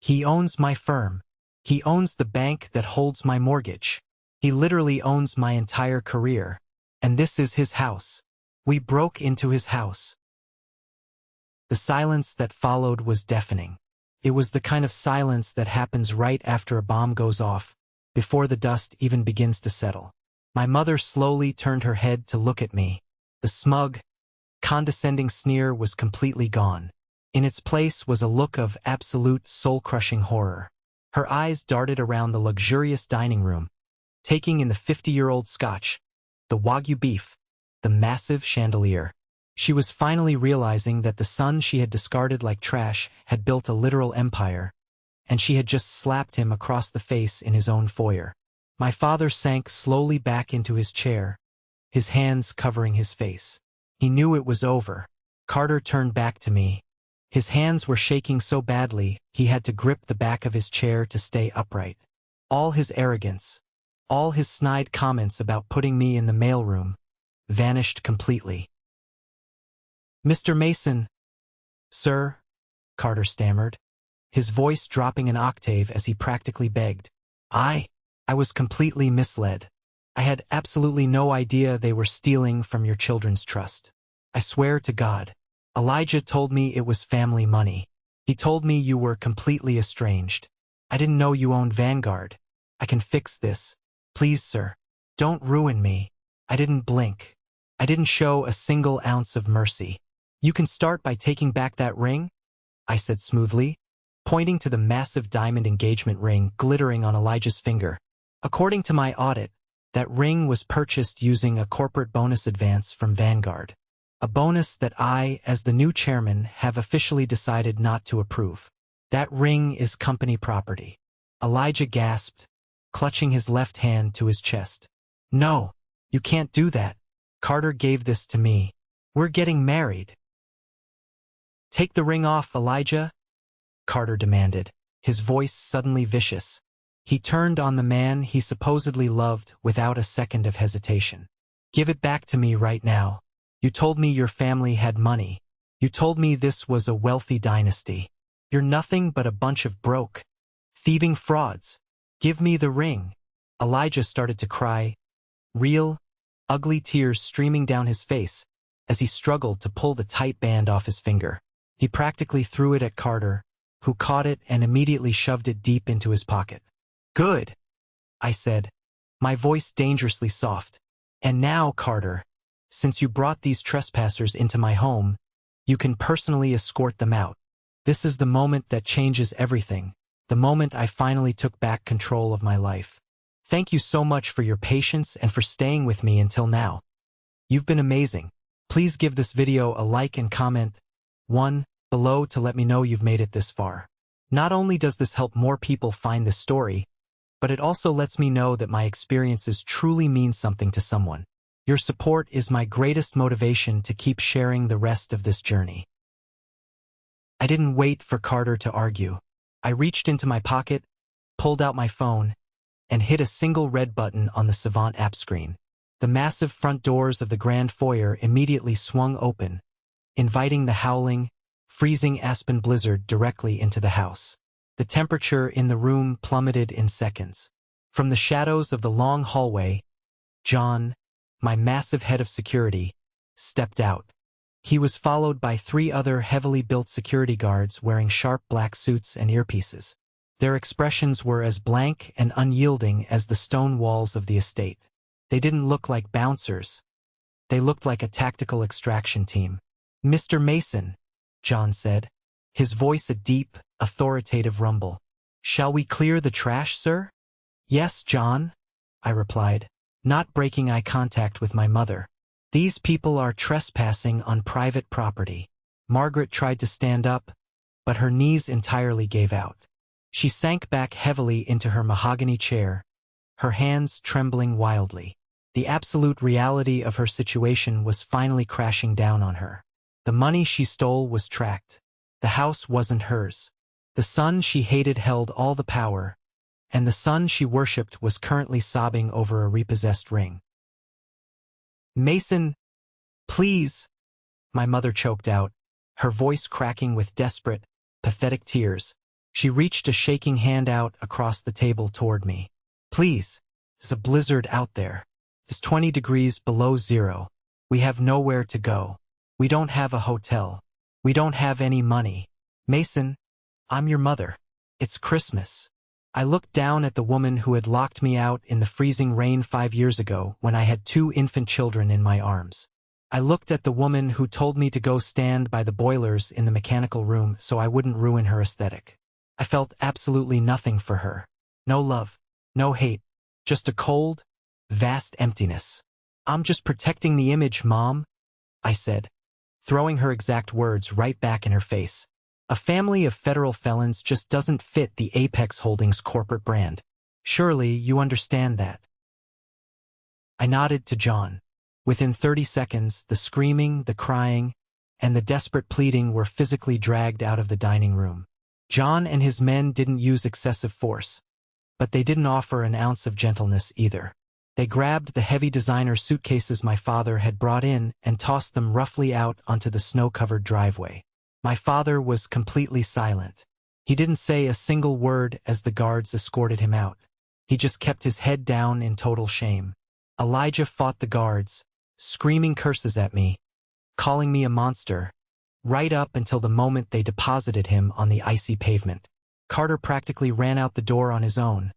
"He owns my firm. He owns the bank that holds my mortgage. He literally owns my entire career. And this is his house. We broke into his house." The silence that followed was deafening. It was the kind of silence that happens right after a bomb goes off, before the dust even begins to settle. My mother slowly turned her head to look at me. The smug, condescending sneer was completely gone. In its place was a look of absolute soul-crushing horror. Her eyes darted around the luxurious dining room, taking in the 50-year-old scotch, the Wagyu beef, the massive chandelier. She was finally realizing that the son she had discarded like trash had built a literal empire, and she had just slapped him across the face in his own foyer. My father sank slowly back into his chair, his hands covering his face. He knew it was over. Carter turned back to me. His hands were shaking so badly he had to grip the back of his chair to stay upright. All his arrogance, all his snide comments about putting me in the mailroom, vanished completely. "Mr. Mason." "Sir," Carter stammered, his voice dropping an octave as he practically begged. I was completely misled. I had absolutely no idea they were stealing from your children's trust. I swear to God. Elijah told me it was family money. He told me you were completely estranged. I didn't know you owned Vanguard. I can fix this. Please, sir. Don't ruin me. I didn't blink. I didn't show a single ounce of mercy. You can start by taking back that ring, I said smoothly, pointing to the massive diamond engagement ring glittering on Elijah's finger. According to my audit, that ring was purchased using a corporate bonus advance from Vanguard. A bonus that I, as the new chairman, have officially decided not to approve. That ring is company property. Elijah gasped, clutching his left hand to his chest. "No, you can't do that. Carter gave this to me. We're getting married." "Take the ring off, Elijah," Carter demanded, his voice suddenly vicious. He turned on the man he supposedly loved without a second of hesitation. "Give it back to me right now. You told me your family had money. You told me this was a wealthy dynasty. You're nothing but a bunch of broke, thieving frauds. Give me the ring." Elijah started to cry, real, ugly tears streaming down his face as he struggled to pull the tight band off his finger. He practically threw it at Carter, who caught it and immediately shoved it deep into his pocket. "Good," I said, my voice dangerously soft. "And now, Carter, since you brought these trespassers into my home, you can personally escort them out. This is the moment that changes everything, the moment I finally took back control of my life. Thank you so much for your patience and for staying with me until now. You've been amazing." Please give this video a like and comment 1 below to let me know you've made it this far. Not only does this help more people find this story, but it also lets me know that my experiences truly mean something to someone. Your support is my greatest motivation to keep sharing the rest of this journey. I didn't wait for Carter to argue. I reached into my pocket, pulled out my phone, and hit a single red button on the Savant app screen. The massive front doors of the grand foyer immediately swung open, inviting the howling, freezing aspen blizzard directly into the house. The temperature in the room plummeted in seconds. From the shadows of the long hallway, John, my massive head of security, stepped out. He was followed by 3 other heavily built security guards wearing sharp black suits and earpieces. Their expressions were as blank and unyielding as the stone walls of the estate. They didn't look like bouncers. They looked like a tactical extraction team. "Mr. Mason," John said, his voice a deep, authoritative rumble. "Shall we clear the trash, sir?" "Yes, John," I replied, not breaking eye contact with my mother. "These people are trespassing on private property." Margaret tried to stand up, but her knees entirely gave out. She sank back heavily into her mahogany chair, her hands trembling wildly. The absolute reality of her situation was finally crashing down on her. The money she stole was tracked. The house wasn't hers. The son she hated held all the power, and the son she worshipped was currently sobbing over a repossessed ring. "Mason, please," my mother choked out, her voice cracking with desperate, pathetic tears. She reached a shaking hand out across the table toward me. "Please, there's a blizzard out there. It's 20 degrees below zero. We have nowhere to go. We don't have a hotel. We don't have any money. Mason, I'm your mother. It's Christmas." I looked down at the woman who had locked me out in the freezing rain 5 years ago when I had 2 infant children in my arms. I looked at the woman who told me to go stand by the boilers in the mechanical room so I wouldn't ruin her aesthetic. I felt absolutely nothing for her. No love, no hate, just a cold, vast emptiness. "I'm just protecting the image, Mom," I said, throwing her exact words right back in her face. "A family of federal felons just doesn't fit the Apex Holdings corporate brand. Surely you understand that." I nodded to John. Within 30 seconds, the screaming, the crying, and the desperate pleading were physically dragged out of the dining room. John and his men didn't use excessive force, but they didn't offer an ounce of gentleness either. They grabbed the heavy designer suitcases my father had brought in and tossed them roughly out onto the snow-covered driveway. My father was completely silent. He didn't say a single word as the guards escorted him out. He just kept his head down in total shame. Elijah fought the guards, screaming curses at me, calling me a monster, right up until the moment they deposited him on the icy pavement. Carter practically ran out the door on his own,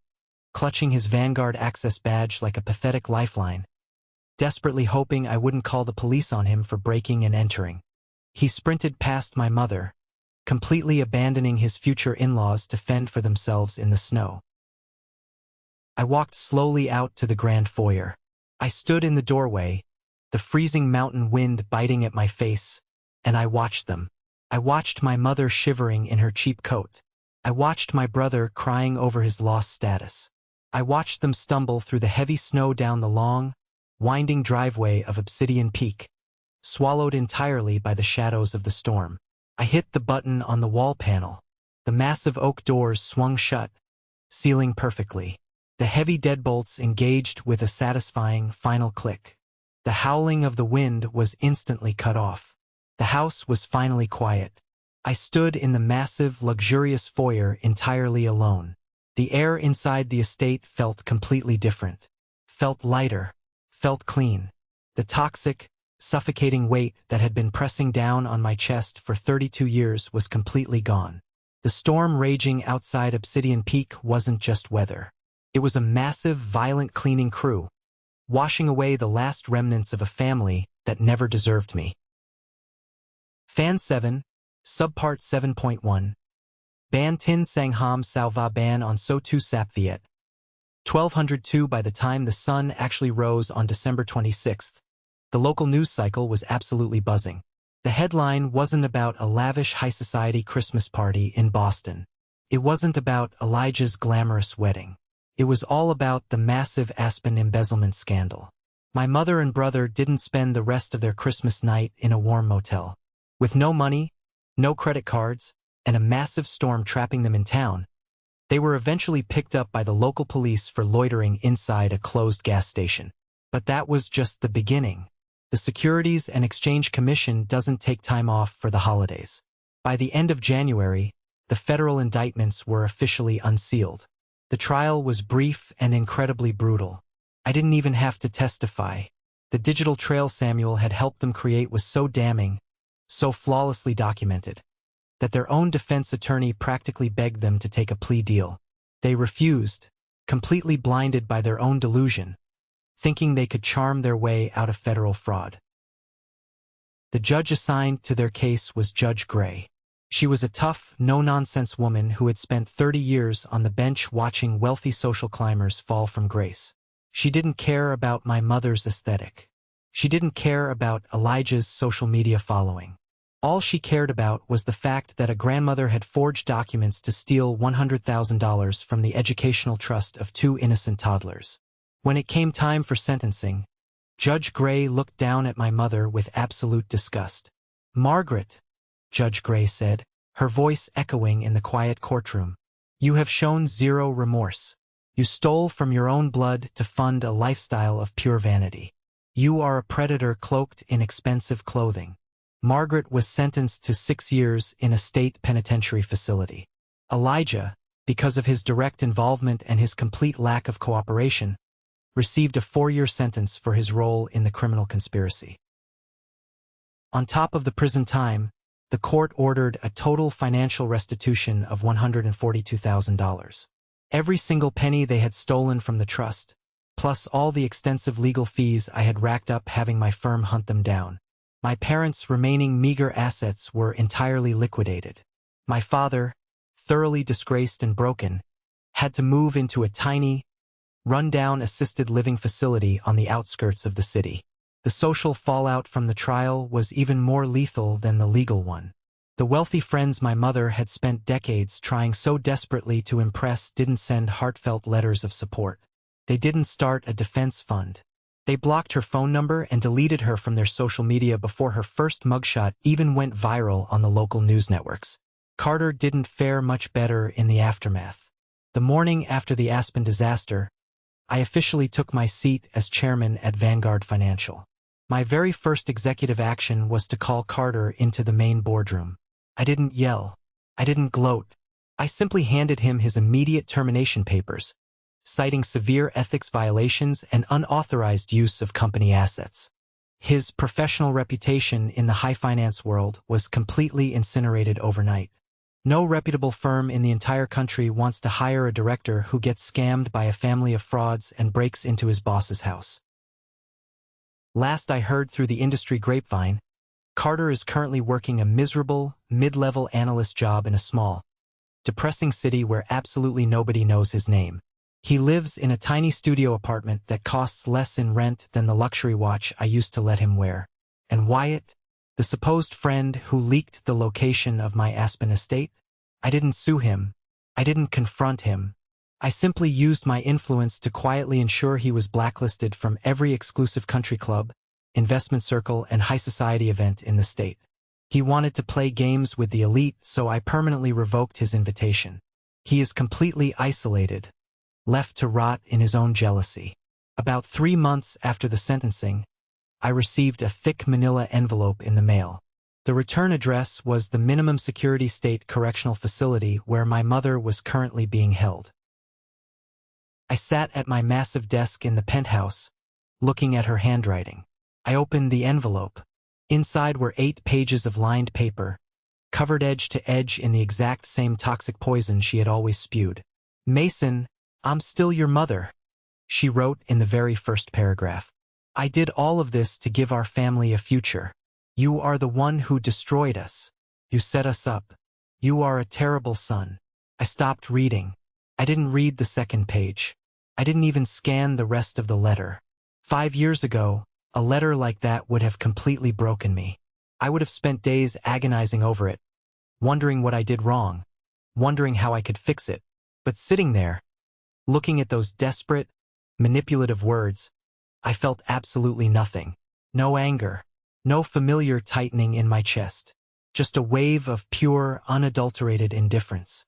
clutching his Vanguard access badge like a pathetic lifeline, desperately hoping I wouldn't call the police on him for breaking and entering. He sprinted past my mother, completely abandoning his future in-laws to fend for themselves in the snow. I walked slowly out to the grand foyer. I stood in the doorway, the freezing mountain wind biting at my face, and I watched them. I watched my mother shivering in her cheap coat. I watched my brother crying over his lost status. I watched them stumble through the heavy snow down the long, winding driveway of Obsidian Peak, swallowed entirely by the shadows of the storm. I hit the button on the wall panel. The massive oak doors swung shut, sealing perfectly. The heavy deadbolts engaged with a satisfying final click. The howling of the wind was instantly cut off. The house was finally quiet. I stood in the massive, luxurious foyer entirely alone. The air inside the estate felt completely different. Felt lighter. Felt clean. The toxic, suffocating weight that had been pressing down on my chest for 32 years was completely gone. The storm raging outside Obsidian Peak wasn't just weather. It was a massive, violent cleaning crew, washing away the last remnants of a family that never deserved me. Fan 7, Subpart 7.1. Ban tin sang ham sao va ban on so tu sap viet. 1202. By the time the sun actually rose on December 26th, The local news cycle was absolutely buzzing. The headline wasn't about a lavish high society Christmas party in Boston. It wasn't about Elijah's glamorous wedding. It was all about the massive Aspen embezzlement scandal. My mother and brother didn't spend the rest of their Christmas night in a warm motel. With no money, no credit cards, and a massive storm trapping them in town, they were eventually picked up by the local police for loitering inside a closed gas station. But that was just the beginning. The Securities and Exchange Commission doesn't take time off for the holidays. By the end of January, the federal indictments were officially unsealed. The trial was brief and incredibly brutal. I didn't even have to testify. The digital trail Samuel had helped them create was so damning, so flawlessly documented, that their own defense attorney practically begged them to take a plea deal. They refused, completely blinded by their own delusion, thinking they could charm their way out of federal fraud. The judge assigned to their case was Judge Gray. She was a tough, no-nonsense woman who had spent 30 years on the bench watching wealthy social climbers fall from grace. She didn't care about my mother's aesthetic. She didn't care about Elijah's social media following. All she cared about was the fact that a grandmother had forged documents to steal $100,000 from the educational trust of 2 innocent toddlers. When it came time for sentencing, Judge Gray looked down at my mother with absolute disgust. "Margaret," Judge Gray said, her voice echoing in the quiet courtroom, "you have shown zero remorse. You stole from your own blood to fund a lifestyle of pure vanity. You are a predator cloaked in expensive clothing." Margaret was sentenced to 6 years in a state penitentiary facility. Elijah, because of his direct involvement and his complete lack of cooperation, received a 4-year sentence for his role in the criminal conspiracy. On top of the prison time, the court ordered a total financial restitution of $142,000. Every single penny they had stolen from the trust, plus all the extensive legal fees I had racked up having my firm hunt them down. My parents' remaining meager assets were entirely liquidated. My father, thoroughly disgraced and broken, had to move into a tiny, run-down assisted living facility on the outskirts of the city. The social fallout from the trial was even more lethal than the legal one. The wealthy friends my mother had spent decades trying so desperately to impress didn't send heartfelt letters of support. They didn't start a defense fund. They blocked her phone number and deleted her from their social media before her first mugshot even went viral on the local news networks. Carter didn't fare much better in the aftermath. The morning after the Aspen disaster, I officially took my seat as chairman at Vanguard Financial. My very first executive action was to call Carter into the main boardroom. I didn't yell. I didn't gloat. I simply handed him his immediate termination papers, citing severe ethics violations and unauthorized use of company assets. His professional reputation in the high finance world was completely incinerated overnight. No reputable firm in the entire country wants to hire a director who gets scammed by a family of frauds and breaks into his boss's house. Last I heard through the industry grapevine, Carter is currently working a miserable, mid-level analyst job in a small, depressing city where absolutely nobody knows his name. He lives in a tiny studio apartment that costs less in rent than the luxury watch I used to let him wear. And Wyatt, the supposed friend who leaked the location of my Aspen estate? I didn't sue him. I didn't confront him. I simply used my influence to quietly ensure he was blacklisted from every exclusive country club, investment circle, and high society event in the state. He wanted to play games with the elite, so I permanently revoked his invitation. He is completely isolated, left to rot in his own jealousy. About 3 months after the sentencing, I received a thick manila envelope in the mail. The return address was the minimum security state correctional facility where my mother was currently being held. I sat at my massive desk in the penthouse, looking at her handwriting. I opened the envelope. Inside were 8 pages of lined paper, covered edge to edge in the exact same toxic poison she had always spewed. "Mason, I'm still your mother," she wrote in the very first paragraph. "I did all of this to give our family a future. You are the one who destroyed us. You set us up. You are a terrible son." I stopped reading. I didn't read the second page. I didn't even scan the rest of the letter. 5 years ago, A letter like that would have completely broken me. I would have spent days agonizing over it, wondering what I did wrong, wondering how I could fix it. But sitting there, looking at those desperate, manipulative words, I felt absolutely nothing. No anger, no familiar tightening in my chest, just a wave of pure, unadulterated indifference.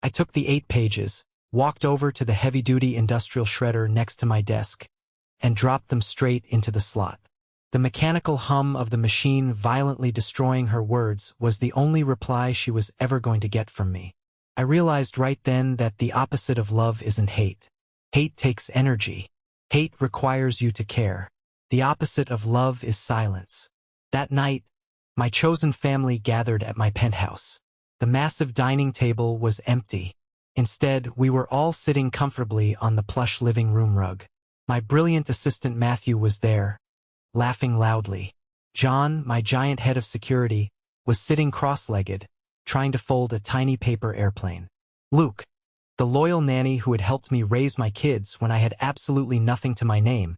I took the 8 pages, walked over to the heavy-duty industrial shredder next to my desk, and dropped them straight into the slot. The mechanical hum of the machine violently destroying her words was the only reply she was ever going to get from me. I realized right then that the opposite of love isn't hate. Hate takes energy. Hate requires you to care. The opposite of love is silence. That night, my chosen family gathered at my penthouse. The massive dining table was empty. Instead, we were all sitting comfortably on the plush living room rug. My brilliant assistant Matthew was there, laughing loudly. John, my giant head of security, was sitting cross-legged, trying to fold a tiny paper airplane. Luke, the loyal nanny who had helped me raise my kids when I had absolutely nothing to my name,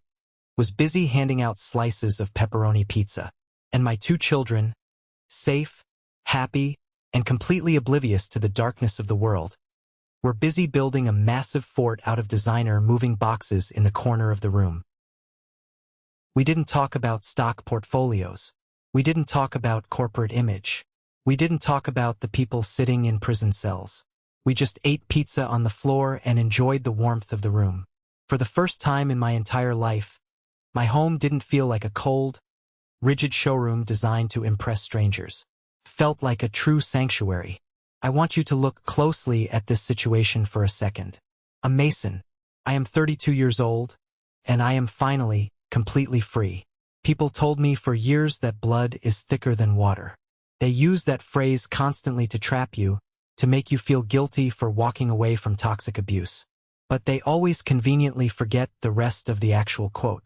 was busy handing out slices of pepperoni pizza. And my 2 children, safe, happy, and completely oblivious to the darkness of the world, were busy building a massive fort out of designer moving boxes in the corner of the room. We didn't talk about stock portfolios. We didn't talk about corporate image. We didn't talk about the people sitting in prison cells. We just ate pizza on the floor and enjoyed the warmth of the room. For the first time in my entire life, my home didn't feel like a cold, rigid showroom designed to impress strangers. It felt like a true sanctuary. I want you to look closely at this situation for a second. I'm Mason. I am 32 years old, and I am finally completely free. People told me for years that blood is thicker than water. They use that phrase constantly to trap you, to make you feel guilty for walking away from toxic abuse. But they always conveniently forget the rest of the actual quote.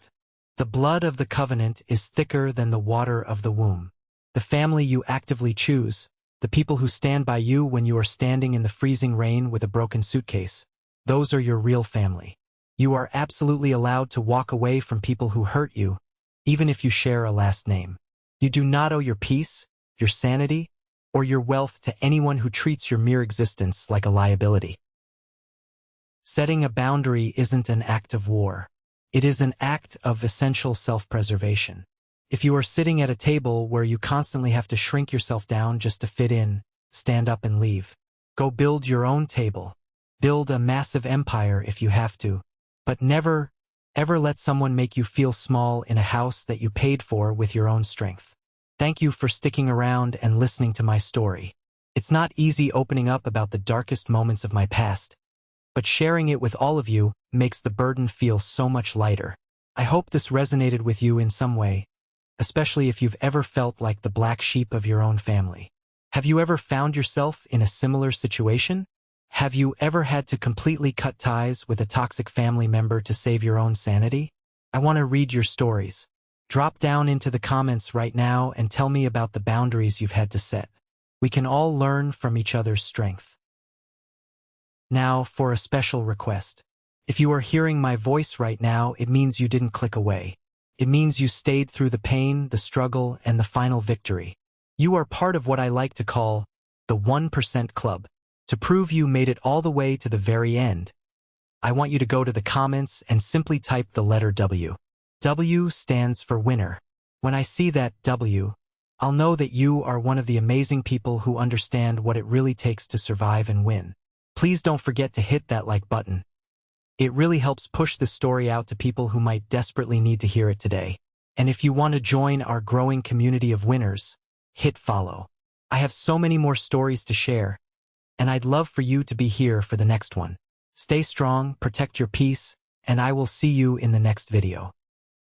The blood of the covenant is thicker than the water of the womb. The family you actively choose, the people who stand by you when you are standing in the freezing rain with a broken suitcase, those are your real family. You are absolutely allowed to walk away from people who hurt you, even if you share a last name. You do not owe your peace, your sanity, or your wealth to anyone who treats your mere existence like a liability. Setting a boundary isn't an act of war. It is an act of essential self-preservation. If you are sitting at a table where you constantly have to shrink yourself down just to fit in, stand up and leave. Go build your own table. Build a massive empire if you have to. But never, ever let someone make you feel small in a house that you paid for with your own strength. Thank you for sticking around and listening to my story. It's not easy opening up about the darkest moments of my past, but sharing it with all of you makes the burden feel so much lighter. I hope this resonated with you in some way, especially if you've ever felt like the black sheep of your own family. Have you ever found yourself in a similar situation? Have you ever had to completely cut ties with a toxic family member to save your own sanity? I want to read your stories. Drop down into the comments right now and tell me about the boundaries you've had to set. We can all learn from each other's strength. Now for a special request. If you are hearing my voice right now, it means you didn't click away. It means you stayed through the pain, the struggle, and the final victory. You are part of what I like to call the 1% Club. To prove you made it all the way to the very end, I want you to go to the comments and simply type the letter W. W stands for winner. When I see that W, I'll know that you are one of the amazing people who understand what it really takes to survive and win. Please don't forget to hit that like button. It really helps push this story out to people who might desperately need to hear it today. And if you want to join our growing community of winners, hit follow. I have so many more stories to share, and I'd love for you to be here for the next one. Stay strong, protect your peace, and I will see you in the next video.